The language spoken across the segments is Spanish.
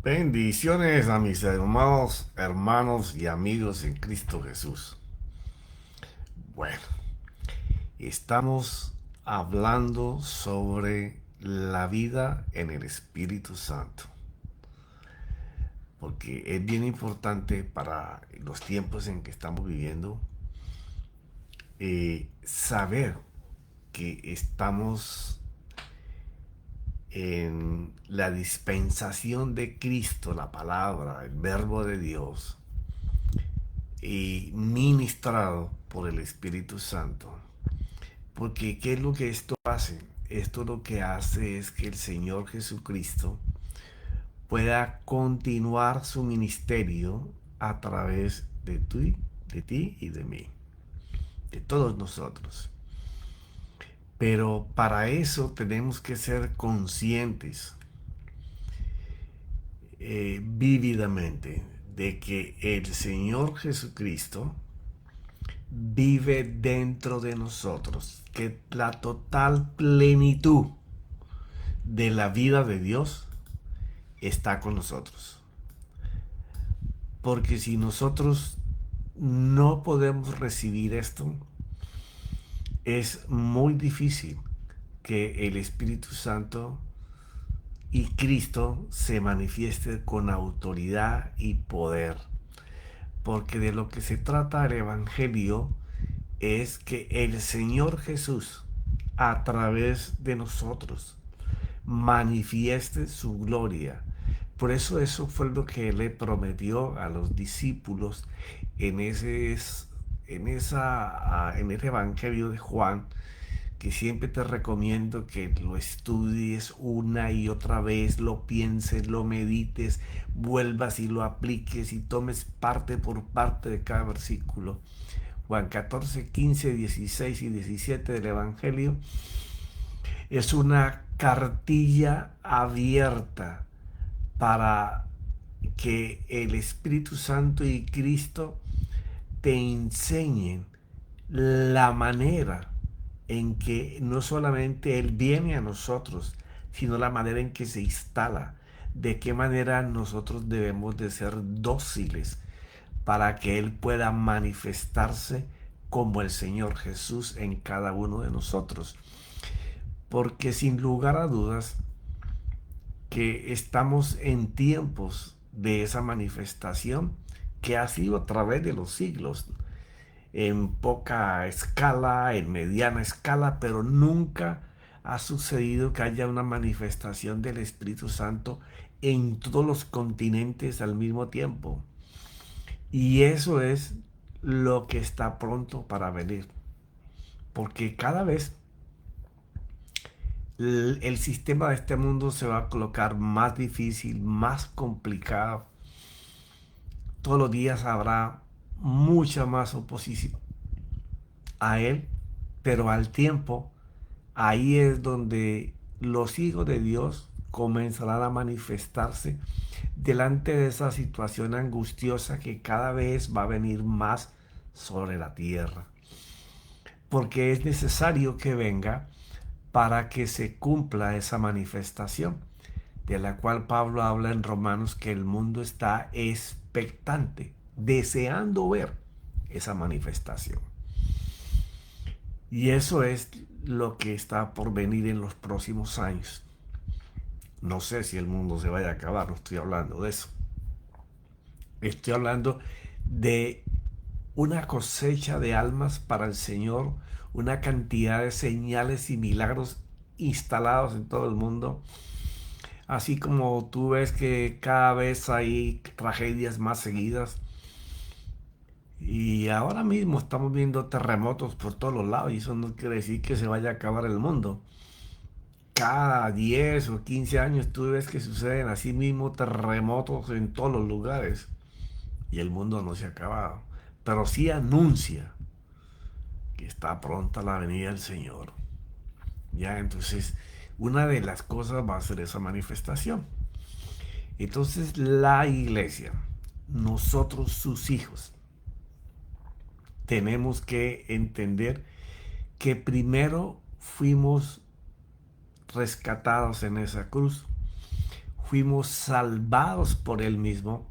Bendiciones a mis hermanos y amigos en Cristo Jesús. Bueno, estamos hablando sobre la vida en el Espíritu Santo, porque es bien importante para los tiempos en que estamos viviendo saber que estamos en la dispensación de Cristo, la palabra, el verbo de Dios, y ministrado por el Espíritu Santo. Porque ¿qué es lo que esto hace? Esto lo que hace es que el Señor Jesucristo pueda continuar su ministerio a través de ti y de mí, de todos nosotros. Pero para eso tenemos que ser conscientes vívidamente de que el Señor Jesucristo vive dentro de nosotros, que la total plenitud de la vida de Dios está con nosotros. Porque si nosotros no podemos recibir esto, es muy difícil que el Espíritu Santo y Cristo se manifieste con autoridad y poder. Porque de lo que se trata el Evangelio es que el Señor Jesús, a través de nosotros, manifieste su gloria. Por eso fue lo que le prometió a los discípulos en ese Evangelio de Juan, que siempre te recomiendo que lo estudies una y otra vez, lo pienses, lo medites, vuelvas y lo apliques y tomes parte por parte de cada versículo. Juan 14, 15, 16 y 17 del Evangelio es una cartilla abierta para que el Espíritu Santo y Cristo te enseñen la manera en que no solamente Él viene a nosotros, sino la manera en que se instala, de qué manera nosotros debemos de ser dóciles para que Él pueda manifestarse como el Señor Jesús en cada uno de nosotros. Porque sin lugar a dudas que estamos en tiempos de esa manifestación que ha sido a través de los siglos, en poca escala, en mediana escala, pero nunca ha sucedido que haya una manifestación del Espíritu Santo en todos los continentes al mismo tiempo. Y eso es lo que está pronto para venir. Porque cada vez el sistema de este mundo se va a colocar más difícil, más complicado. Todos los días habrá mucha más oposición a él, pero al tiempo, ahí es donde los hijos de Dios comenzarán a manifestarse delante de esa situación angustiosa que cada vez va a venir más sobre la tierra. Porque es necesario que venga para que se cumpla esa manifestación, de la cual Pablo habla en Romanos, que el mundo está expectante, deseando ver esa manifestación. Y eso es lo que está por venir en los próximos años. No sé si el mundo se vaya a acabar, no estoy hablando de eso. Estoy hablando de una cosecha de almas para el Señor, una cantidad de señales y milagros instalados en todo el mundo. Así como tú ves que cada vez hay tragedias más seguidas. Y ahora mismo estamos viendo terremotos por todos los lados y eso no quiere decir que se vaya a acabar el mundo. Cada 10 o 15 años tú ves que suceden así mismo terremotos en todos los lugares y el mundo no se ha acabado. Pero sí anuncia que está pronta la venida del Señor. Ya, entonces, una de las cosas va a ser esa manifestación. Entonces, la iglesia, nosotros sus hijos, tenemos que entender que primero fuimos rescatados en esa cruz, fuimos salvados por Él mismo,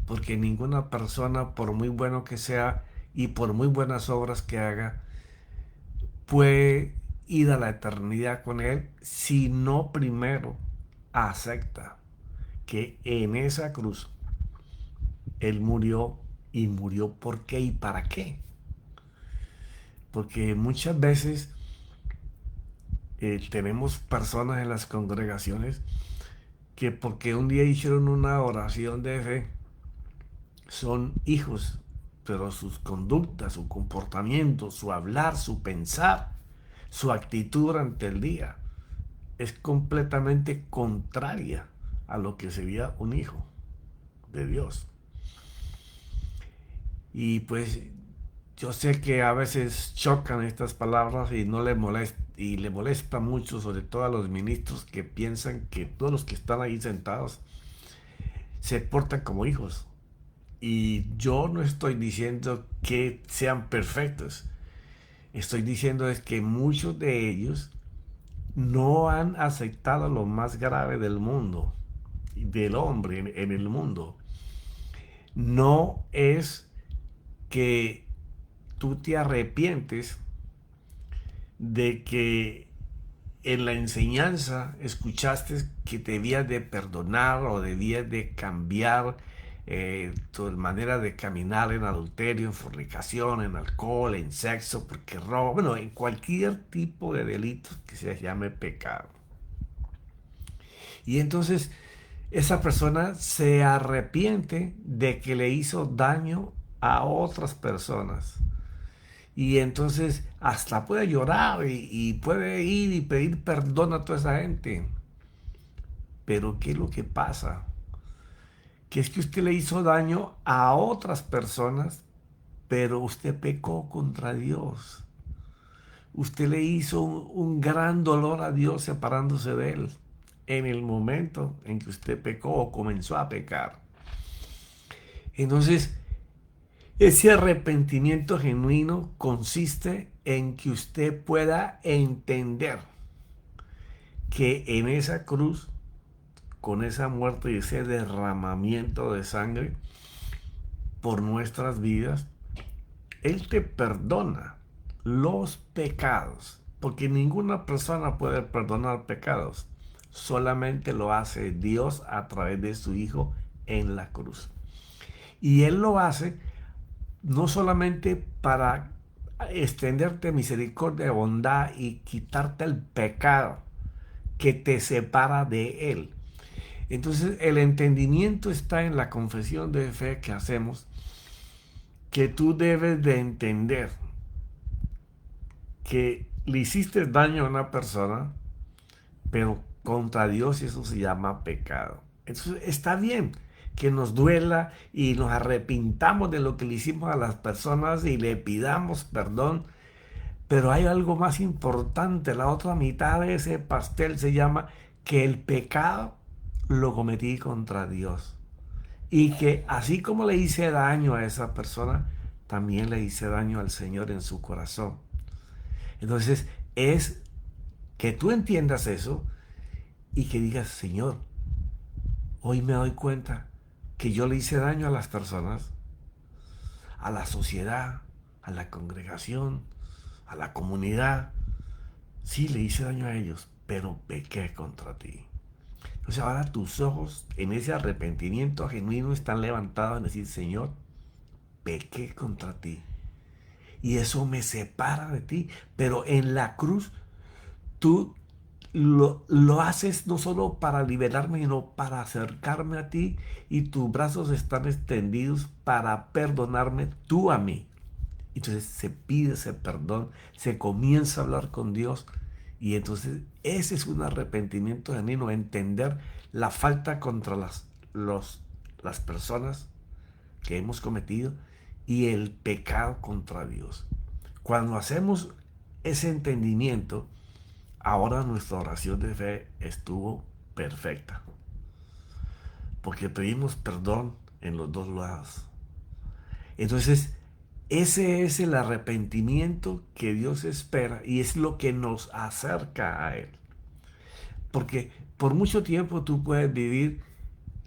porque ninguna persona, por muy bueno que sea y por muy buenas obras que haga, puede ir a la eternidad con Él si no primero acepta que en esa cruz Él murió, y murió por qué y para qué. Porque muchas veces tenemos personas en las congregaciones que porque un día hicieron una oración de fe, son hijos, pero sus conductas, su comportamiento, su hablar, su pensar, su actitud durante el día es completamente contraria a lo que sería un hijo de Dios. Y pues yo sé que a veces chocan estas palabras y no le molesta, y le molesta mucho, sobre todo a los ministros que piensan que todos los que están ahí sentados se portan como hijos. Y yo no estoy diciendo que sean perfectos. Estoy diciendo es que muchos de ellos no han aceptado lo más grave del mundo, del hombre en el mundo. No es que tú te arrepientes de que en la enseñanza escuchaste que debías de perdonar o debías de cambiar tu manera de caminar en adulterio, en fornicación, en alcohol, en sexo, porque robo, bueno, en cualquier tipo de delito que se llame pecado. Y entonces esa persona se arrepiente de que le hizo daño a otras personas. Y entonces hasta puede llorar y puede ir y pedir perdón a toda esa gente. Pero ¿qué es lo que pasa? Que es que usted le hizo daño a otras personas, pero usted pecó contra Dios. Usted le hizo un gran dolor a Dios separándose de Él en el momento en que usted pecó o comenzó a pecar. Entonces, ese arrepentimiento genuino consiste en que usted pueda entender que en esa cruz, con esa muerte y ese derramamiento de sangre por nuestras vidas, Él te perdona los pecados, porque ninguna persona puede perdonar pecados, solamente lo hace Dios a través de su Hijo en la cruz. Y Él lo hace no solamente para extenderte misericordia, bondad y quitarte el pecado que te separa de Él. Entonces el entendimiento está en la confesión de fe que hacemos, que tú debes de entender que le hiciste daño a una persona, pero contra Dios, y eso se llama pecado. Entonces está bien que nos duela y nos arrepintamos de lo que le hicimos a las personas y le pidamos perdón, pero hay algo más importante. La otra mitad de ese pastel se llama que el pecado lo cometí contra Dios. Y que así como le hice daño a esa persona, también le hice daño al Señor en su corazón. Entonces es que tú entiendas eso y que digas, Señor, hoy me doy cuenta que yo le hice daño a las personas, a la sociedad, a la congregación, a la comunidad. Sí, le hice daño a ellos, pero pequé contra ti. Entonces ahora tus ojos en ese arrepentimiento genuino están levantados en decir, Señor, pequé contra ti. Y eso me separa de ti. Pero en la cruz tú lo haces no solo para liberarme, sino para acercarme a ti, y tus brazos están extendidos para perdonarme tú a mí. Entonces se pide ese perdón, se comienza a hablar con Dios, y entonces ese es un arrepentimiento genuino, entender la falta contra las personas que hemos cometido y el pecado contra Dios. Cuando hacemos ese entendimiento, ahora nuestra oración de fe estuvo perfecta, porque pedimos perdón en los dos lados. Entonces, ese es el arrepentimiento que Dios espera y es lo que nos acerca a Él. Porque Por mucho tiempo tú puedes vivir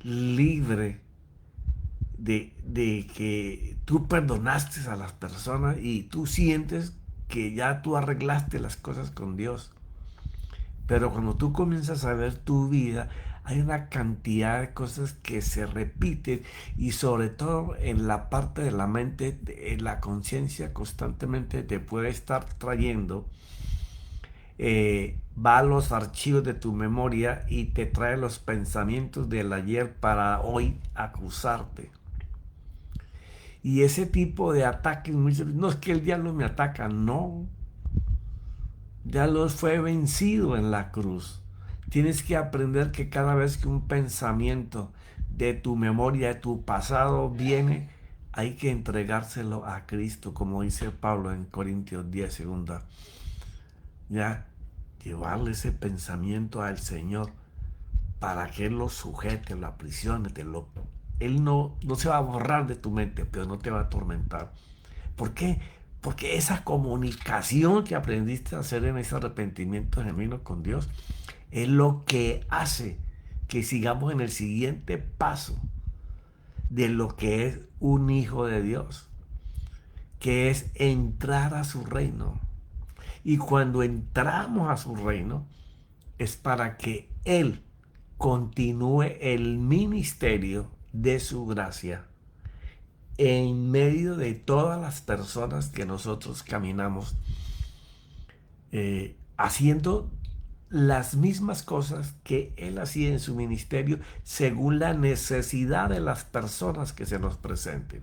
libre de que tú perdonaste a las personas y tú sientes que ya tú arreglaste las cosas con Dios. Pero cuando tú comienzas a ver tu vida, hay una cantidad de cosas que se repiten y sobre todo en la parte de la mente, la conciencia constantemente te puede estar trayendo, va a los archivos de tu memoria y te trae los pensamientos del ayer para hoy acusarte. Y ese tipo de ataques, no es que el diablo me ataca, no, ya los fue vencido en la cruz. Tienes que aprender que cada vez que un pensamiento de tu memoria, de tu pasado viene, hay que entregárselo a Cristo, como dice Pablo en Corintios 10, segunda. Ya, llevarle ese pensamiento al Señor para que Él lo sujete, lo aprisione, Él no se va a borrar de tu mente, pero no te va a atormentar. ¿Por qué? Porque esa comunicación que aprendiste a hacer en ese arrepentimiento genuino con Dios es lo que hace que sigamos en el siguiente paso de lo que es un hijo de Dios, que es entrar a su reino. Y cuando entramos a su reino es para que Él continúe el ministerio de su gracia en medio de todas las personas que nosotros caminamos haciendo las mismas cosas que él hacía en su ministerio según la necesidad de las personas que se nos presenten.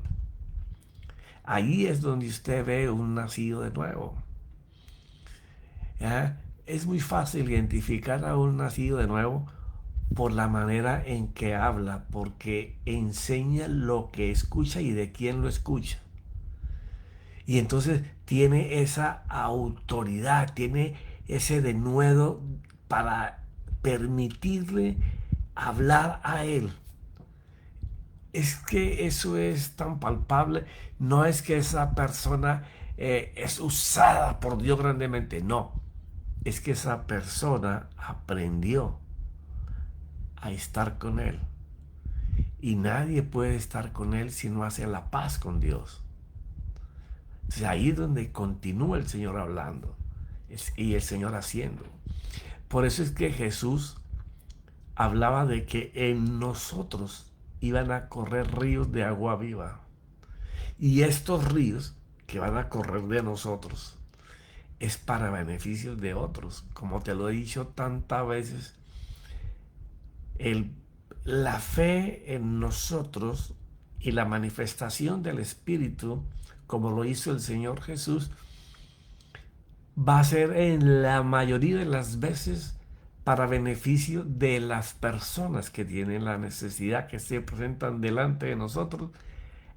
Ahí es donde usted ve un nacido de nuevo. ¿Ya? Es muy fácil identificar a un nacido de nuevo por la manera en que habla, porque enseña lo que escucha y de quién lo escucha. Y entonces tiene esa autoridad, tiene ese denuedo para permitirle hablar a él. Es que eso es tan palpable. No es que esa persona es usada por Dios grandemente. No. Es que esa persona aprendió a estar con él. Y nadie puede estar con él si no hace la paz con Dios. Entonces ahí es donde continúa el Señor hablando y el Señor haciendo. Por eso es que Jesús hablaba de que en nosotros iban a correr ríos de agua viva. Y estos ríos que van a correr de nosotros es para beneficios de otros. Como te lo he dicho tantas veces, el, la fe en nosotros y la manifestación del Espíritu, como lo hizo el Señor Jesús, va a ser en la mayoría de las veces para beneficio de las personas que tienen la necesidad, que se presentan delante de nosotros,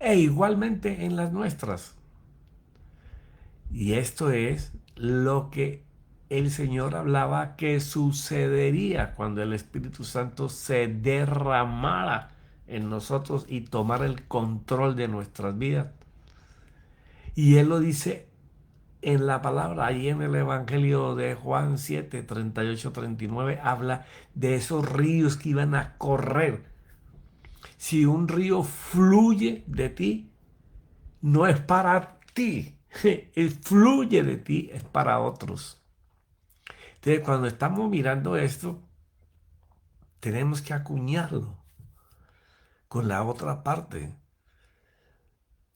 e igualmente en las nuestras. Y esto es lo que el Señor hablaba que sucedería cuando el Espíritu Santo se derramara en nosotros y tomara el control de nuestras vidas. Y Él lo dice en la palabra, ahí en el Evangelio de Juan 7, 38, 39, habla de esos ríos que iban a correr. Si un río fluye de ti, no es para ti, fluye de ti, es para otros. Entonces, cuando estamos mirando esto, tenemos que acuñarlo con la otra parte,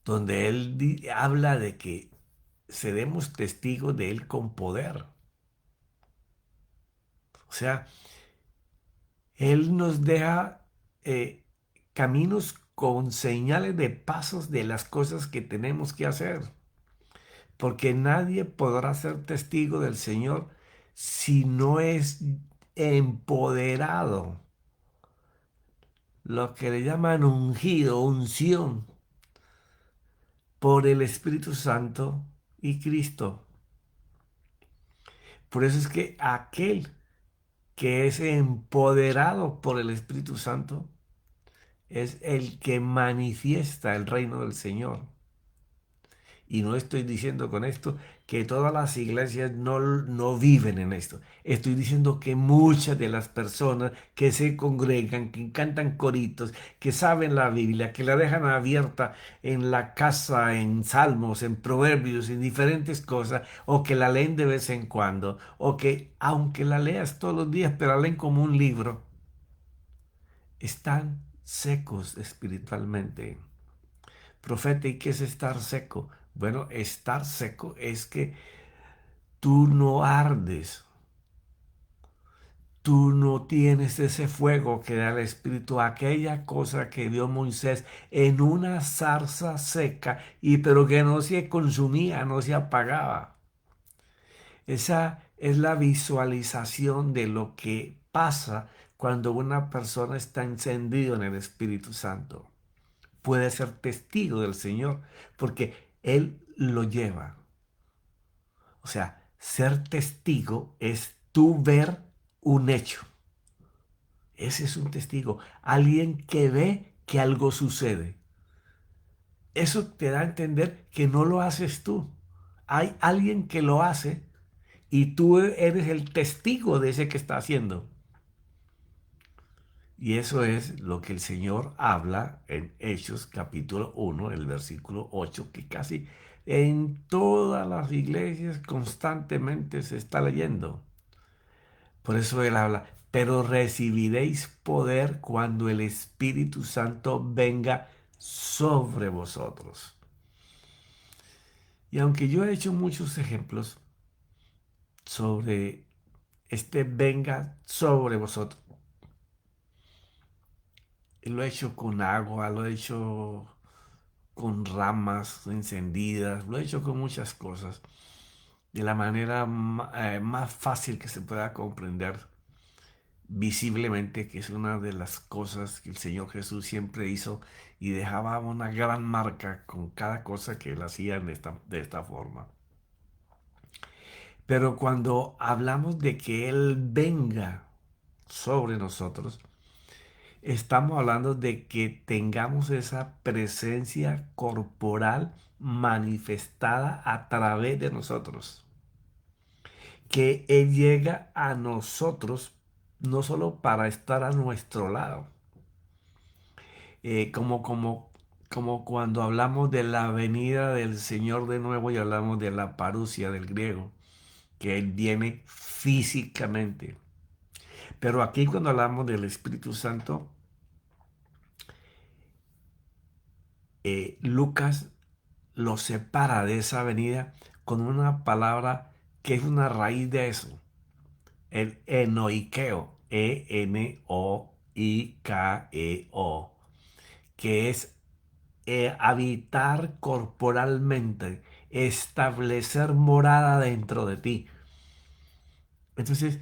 donde él habla de que seremos testigos de él con poder. O sea, él nos deja caminos con señales de pasos de las cosas que tenemos que hacer. Porque nadie podrá ser testigo del Señor si no es empoderado. Lo que le llaman ungido, unción, por el Espíritu Santo y Cristo. Por eso es que aquel que es empoderado por el Espíritu Santo es el que manifiesta el reino del Señor. Y no estoy diciendo con esto que todas las iglesias no viven en esto. Estoy diciendo que muchas de las personas que se congregan, que cantan coritos, que saben la Biblia, que la dejan abierta en la casa, en salmos, en proverbios, en diferentes cosas, o que la leen de vez en cuando, o que aunque la leas todos los días, pero la leen como un libro, están secos espiritualmente. Profeta, ¿y qué es estar seco? Bueno, estar seco es que tú no ardes, tú no tienes ese fuego que da el Espíritu, aquella cosa que dio Moisés en una zarza seca, y pero que no se consumía, no se apagaba. Esa es la visualización de lo que pasa cuando una persona está encendido en el Espíritu Santo. Puede ser testigo del Señor porque Él lo lleva. O sea, ser testigo es tú ver un hecho. Ese es un testigo. Alguien que ve que algo sucede. Eso te da a entender que no lo haces tú. Hay alguien que lo hace y tú eres el testigo de ese que está haciendo. Y eso es lo que el Señor habla en Hechos capítulo 1, el versículo 8, que casi en todas las iglesias constantemente se está leyendo. Por eso Él habla, pero recibiréis poder cuando el Espíritu Santo venga sobre vosotros. Y aunque yo he hecho muchos ejemplos sobre este venga sobre vosotros, lo he hecho con agua, lo he hecho con ramas encendidas, lo he hecho con muchas cosas, de la manera más fácil que se pueda comprender visiblemente, que es una de las cosas que el Señor Jesús siempre hizo y dejaba una gran marca con cada cosa que él hacía de esta forma. Pero cuando hablamos de que Él venga sobre nosotros, estamos hablando de que tengamos esa presencia corporal manifestada a través de nosotros. Que Él llega a nosotros no solo para estar a nuestro lado, como cuando hablamos de la venida del Señor de nuevo y hablamos de la parusia del griego, que Él viene físicamente. Pero aquí cuando hablamos del Espíritu Santo, Lucas lo separa de esa venida con una palabra que es una raíz de eso, el enoikeo, Enoikeo, que es habitar corporalmente, establecer morada dentro de ti. Entonces,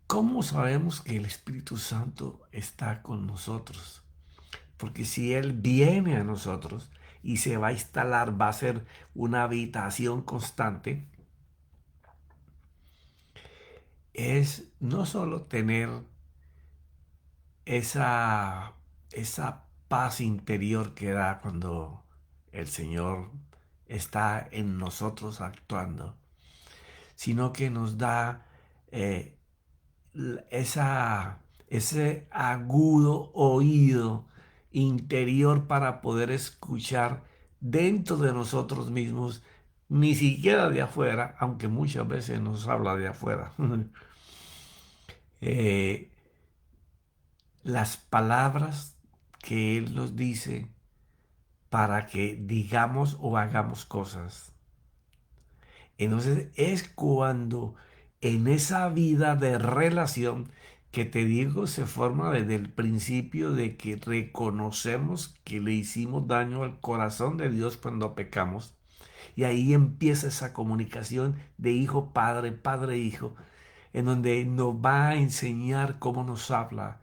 ¿cómo sabemos que el Espíritu Santo está con nosotros? Porque si Él viene a nosotros y se va a instalar, va a ser una habitación constante, es no solo tener esa, esa paz interior que da cuando el Señor está en nosotros actuando, sino que nos da eh, ese agudo oído interior para poder escuchar dentro de nosotros mismos, ni siquiera de afuera, aunque muchas veces nos habla de afuera. Eh, las palabras que Él nos dice para que digamos o hagamos cosas. Entonces es cuando en esa vida de relación que te digo se forma desde el principio de que reconocemos que le hicimos daño al corazón de Dios cuando pecamos. Y ahí empieza esa comunicación de hijo, padre, padre, hijo, en donde nos va a enseñar cómo nos habla,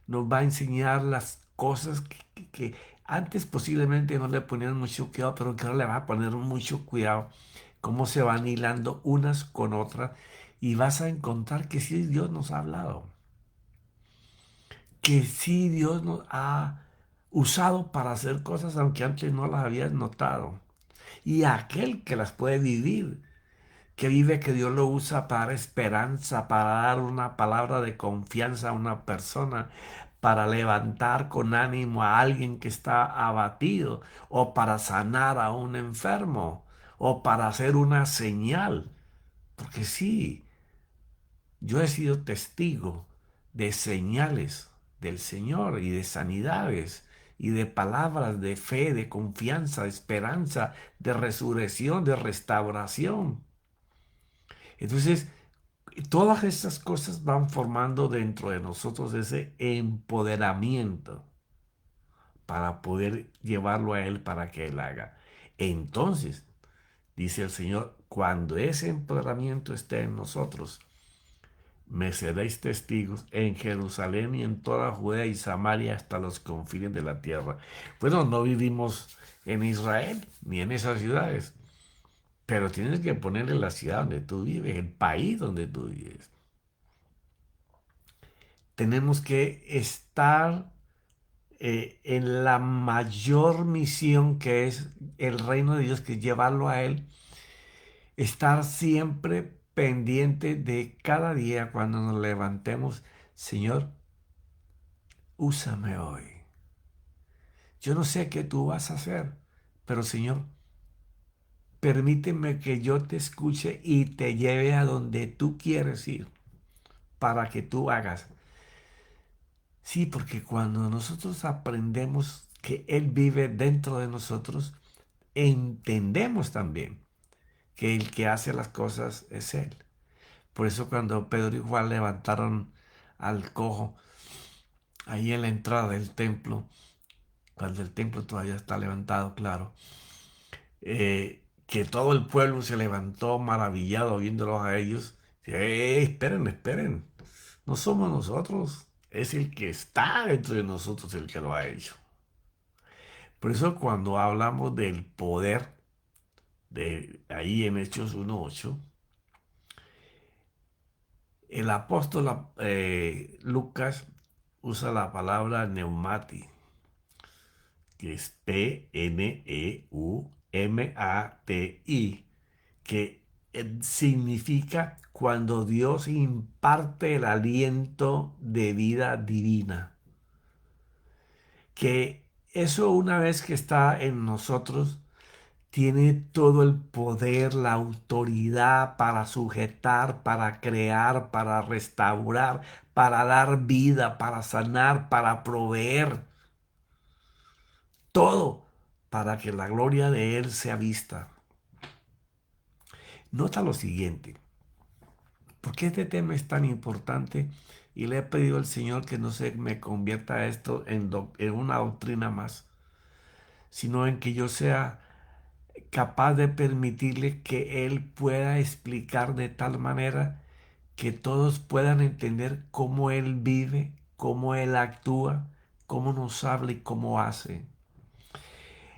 nos va a enseñar las cosas que antes posiblemente no le ponían mucho cuidado, pero que ahora le va a poner mucho cuidado, cómo se van hilando unas con otras, y vas a encontrar que sí Dios nos ha hablado, que sí Dios nos ha usado para hacer cosas aunque antes no las habías notado. Y aquel que las puede vivir, que vive, que Dios lo usa para dar esperanza, para dar una palabra de confianza a una persona, para levantar con ánimo a alguien que está abatido, o para sanar a un enfermo, o para hacer una señal. Porque sí, yo he sido testigo de señales del Señor y de sanidades y de palabras de fe, de confianza, de esperanza, de resurrección, de restauración. Entonces, todas estas cosas van formando dentro de nosotros ese empoderamiento para poder llevarlo a Él para que Él haga. Entonces, dice el Señor, cuando ese empoderamiento esté en nosotros, me seréis testigos en Jerusalén y en toda Judea y Samaria hasta los confines de la tierra. Bueno, no vivimos en Israel ni en esas ciudades, pero tienes que ponerle la ciudad donde tú vives, el país donde tú vives. Tenemos que estar en la mayor misión que es el reino de Dios, que es llevarlo a Él, estar siempre pendiente de cada día cuando nos levantemos, Señor, úsame hoy. Yo no sé qué tú vas a hacer, pero Señor, permíteme que yo te escuche y te lleve a donde tú quieres ir para que tú hagas. Sí, porque cuando nosotros aprendemos que Él vive dentro de nosotros, entendemos también que el que hace las cosas es Él. Por eso cuando Pedro y Juan levantaron al cojo ahí en la entrada del templo, cuando el templo todavía está levantado, claro, que todo el pueblo se levantó maravillado viéndolos a ellos. Esperen, esperen, no somos nosotros, es el que está dentro de nosotros el que lo ha hecho. Por eso cuando hablamos del poder de ahí en Hechos 1:8, el apóstol Lucas usa la palabra neumati, que es Pneumati, que significa cuando Dios imparte el aliento de vida divina. Que eso una vez que está en nosotros, tiene todo el poder, la autoridad para sujetar, para crear, para restaurar, para dar vida, para sanar, para proveer. Todo para que la gloria de Él sea vista. Nota lo siguiente. ¿Por qué este tema es tan importante? Y le he pedido al Señor que no se me convierta esto en una doctrina más, sino en que yo sea capaz de permitirle que Él pueda explicar de tal manera que todos puedan entender cómo Él vive, cómo Él actúa, cómo nos habla y cómo hace.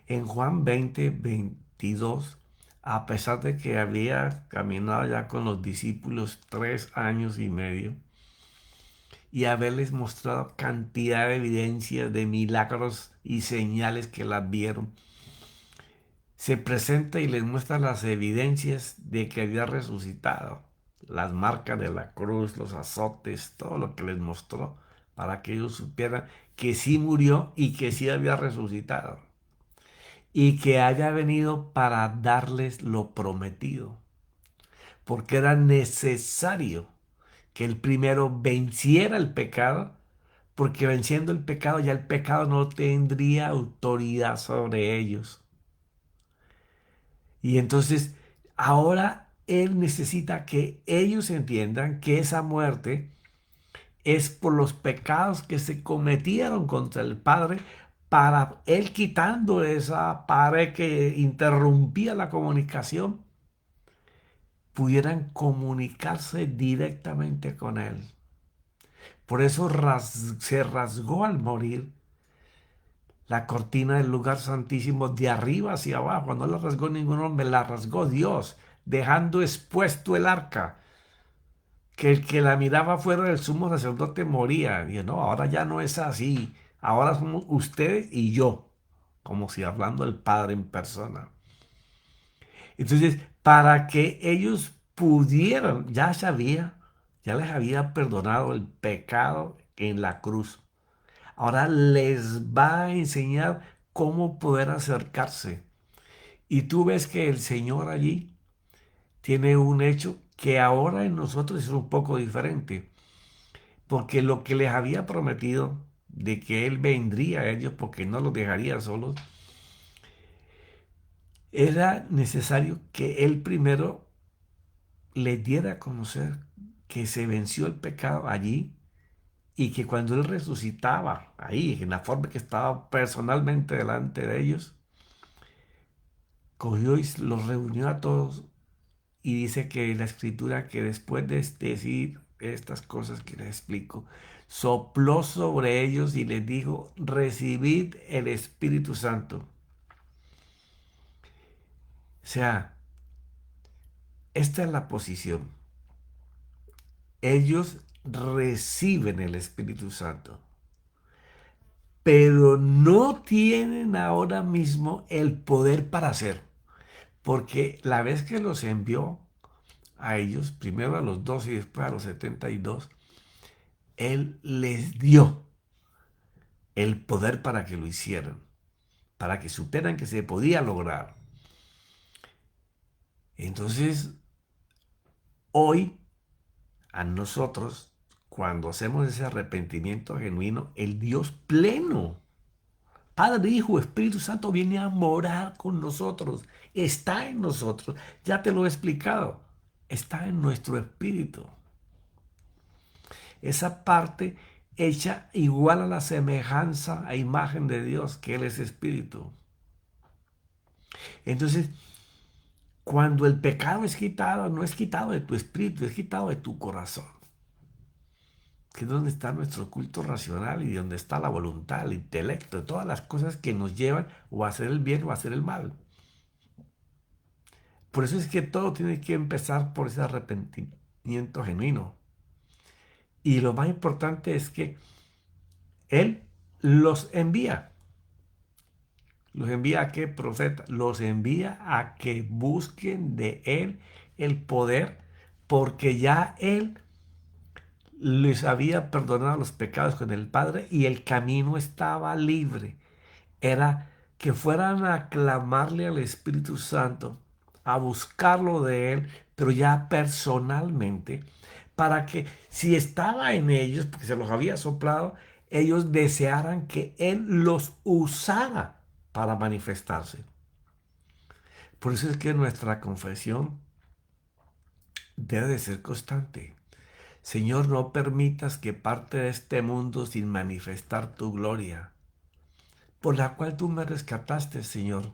En Juan 20:22, a pesar de que había caminado ya con los discípulos 3 años y medio y haberles mostrado cantidad de evidencias de milagros y señales que las vieron, se presenta y les muestra las evidencias de que había resucitado, las marcas de la cruz, los azotes, todo lo que les mostró, para que ellos supieran que sí murió y que sí había resucitado, y que haya venido para darles lo prometido, porque era necesario que el primero venciera el pecado, porque venciendo el pecado ya el pecado no tendría autoridad sobre ellos. Y entonces ahora Él necesita que ellos entiendan que esa muerte es por los pecados que se cometieron contra el Padre, para Él quitando esa pared que interrumpía la comunicación, pudieran comunicarse directamente con Él. Por eso se rasgó al morir la cortina del lugar santísimo de arriba hacia abajo. No la rasgó ningún hombre, la rasgó Dios, dejando expuesto el arca. Que el que la miraba fuera del sumo sacerdote moría. Y no, ahora ya no es así. Ahora somos ustedes y yo, como si hablando el Padre en persona. Entonces, para que ellos pudieran, ya les había perdonado el pecado en la cruz. Ahora les va a enseñar cómo poder acercarse. Y tú ves que el Señor allí tiene un hecho que ahora en nosotros es un poco diferente, porque lo que les había prometido de que Él vendría a ellos porque no los dejaría solos, era necesario que Él primero les diera a conocer que se venció el pecado allí y que cuando Él resucitaba ahí, en la forma que estaba personalmente delante de ellos, cogió y los reunió a todos y dice que la escritura que después de decir estas cosas que les explico, sopló sobre ellos y les dijo, recibid el Espíritu Santo. O sea, esta es la posición. Ellos reciben el Espíritu Santo, pero no tienen ahora mismo el poder para hacer, porque la vez que los envió a ellos, primero a los 12 y después a los 72, Él les dio el poder para que lo hicieran, para que supieran que se podía lograr. Entonces, hoy a nosotros, cuando hacemos ese arrepentimiento genuino, el Dios pleno, Padre, Hijo, Espíritu Santo viene a morar con nosotros, está en nosotros, ya te lo he explicado, está en nuestro espíritu. Esa parte hecha igual a la semejanza, a imagen de Dios, que Él es espíritu. Entonces, cuando el pecado es quitado, no es quitado de tu espíritu, es quitado de tu corazón, que es donde está nuestro culto racional y donde está la voluntad, el intelecto, todas las cosas que nos llevan o a hacer el bien o a hacer el mal. Por eso es que todo tiene que empezar por ese arrepentimiento genuino. Y lo más importante es que Él los envía. ¿Los envía a qué, profeta? Los envía a que busquen de Él el poder, porque ya Él les había perdonado los pecados con el Padre y el camino estaba libre. Era que fueran a clamarle al Espíritu Santo, a buscarlo de Él, pero ya personalmente, para que si estaba en ellos, porque se los había soplado, ellos desearan que Él los usara para manifestarse. Por eso es que nuestra confesión debe de ser constante. Señor, no permitas que parte de este mundo sin manifestar tu gloria, por la cual tú me rescataste, Señor.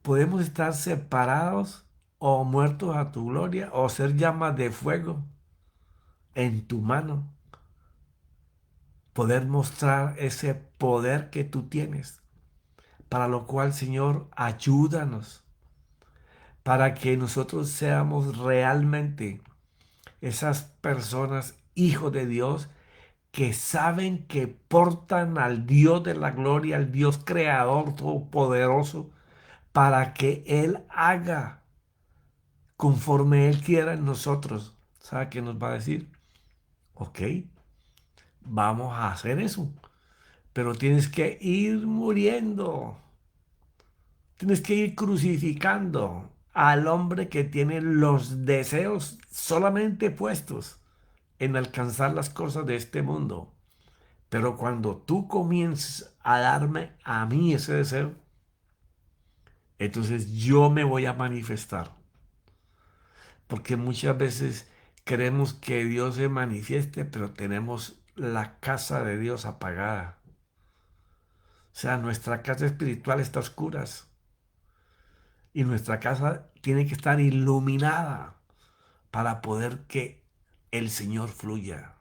Podemos estar separados o muertos a tu gloria o ser llamas de fuego en tu mano. Poder mostrar ese poder que tú tienes. Para lo cual, Señor, ayúdanos para que nosotros seamos realmente esas personas, hijos de Dios, que saben que portan al Dios de la gloria, al Dios creador todopoderoso, para que Él haga conforme Él quiera en nosotros. ¿Sabe qué nos va a decir? Ok, vamos a hacer eso, pero tienes que ir muriendo, tienes que ir crucificando al hombre que tiene los deseos solamente puestos en alcanzar las cosas de este mundo. Pero cuando tú comiences a darme a mí ese deseo, entonces yo me voy a manifestar. Porque muchas veces queremos que Dios se manifieste, pero tenemos la casa de Dios apagada. O sea, nuestra casa espiritual está a oscuras y nuestra casa tiene que estar iluminada para poder que el Señor fluya.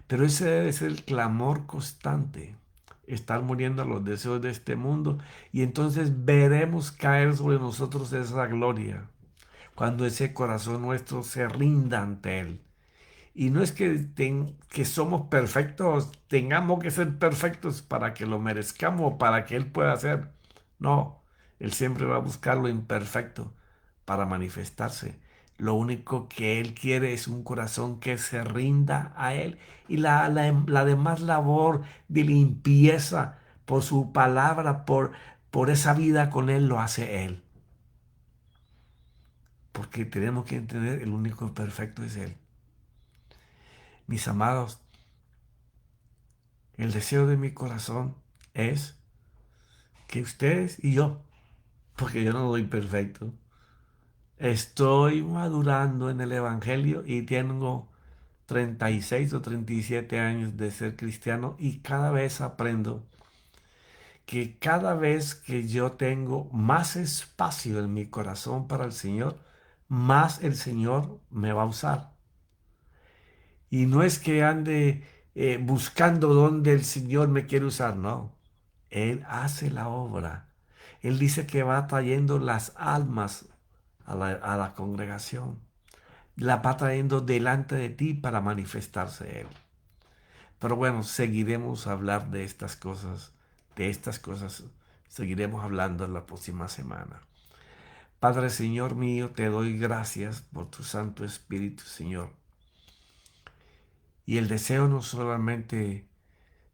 Pero ese debe ser el clamor constante, estar muriendo a los deseos de este mundo y entonces veremos caer sobre nosotros esa gloria cuando ese corazón nuestro se rinda ante Él. Y no es que somos perfectos, tengamos que ser perfectos para que lo merezcamos, para que Él pueda hacer. No, Él siempre va a buscar lo imperfecto para manifestarse. Lo único que Él quiere es un corazón que se rinda a Él. Y la demás labor de limpieza por su palabra, por esa vida con Él, lo hace Él. Porque tenemos que entender, el único perfecto es Él. Mis amados, el deseo de mi corazón es que ustedes y yo, porque yo no soy perfecto, estoy madurando en el Evangelio y tengo 36 o 37 años de ser cristiano y cada vez aprendo que cada vez que yo tengo más espacio en mi corazón para el Señor, más el Señor me va a usar. Y no es que ande buscando dónde el Señor me quiere usar, no. Él hace la obra. Él dice que va trayendo las almas a la congregación. La va trayendo delante de ti para manifestarse Él. Pero bueno, seguiremos a hablar de estas cosas, seguiremos hablando en la próxima semana. Padre Señor mío, te doy gracias por tu Santo Espíritu, Señor. Y el deseo no solamente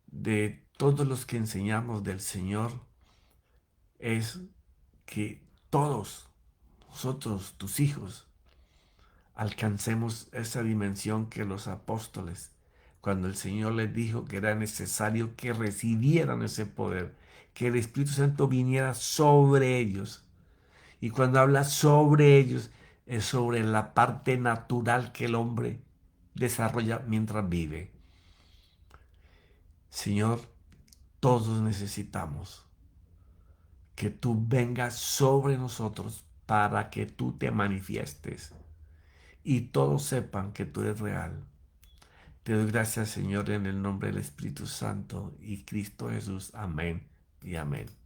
de todos los que enseñamos del Señor es que todos nosotros, tus hijos, alcancemos esa dimensión que los apóstoles, cuando el Señor les dijo que era necesario que recibieran ese poder, que el Espíritu Santo viniera sobre ellos. Y cuando habla sobre ellos, es sobre la parte natural que el hombre desarrolla mientras vive. Señor, todos necesitamos que tú vengas sobre nosotros para que tú te manifiestes y todos sepan que tú eres real. Te doy gracias, Señor, en el nombre del Espíritu Santo y Cristo Jesús. Amén y amén.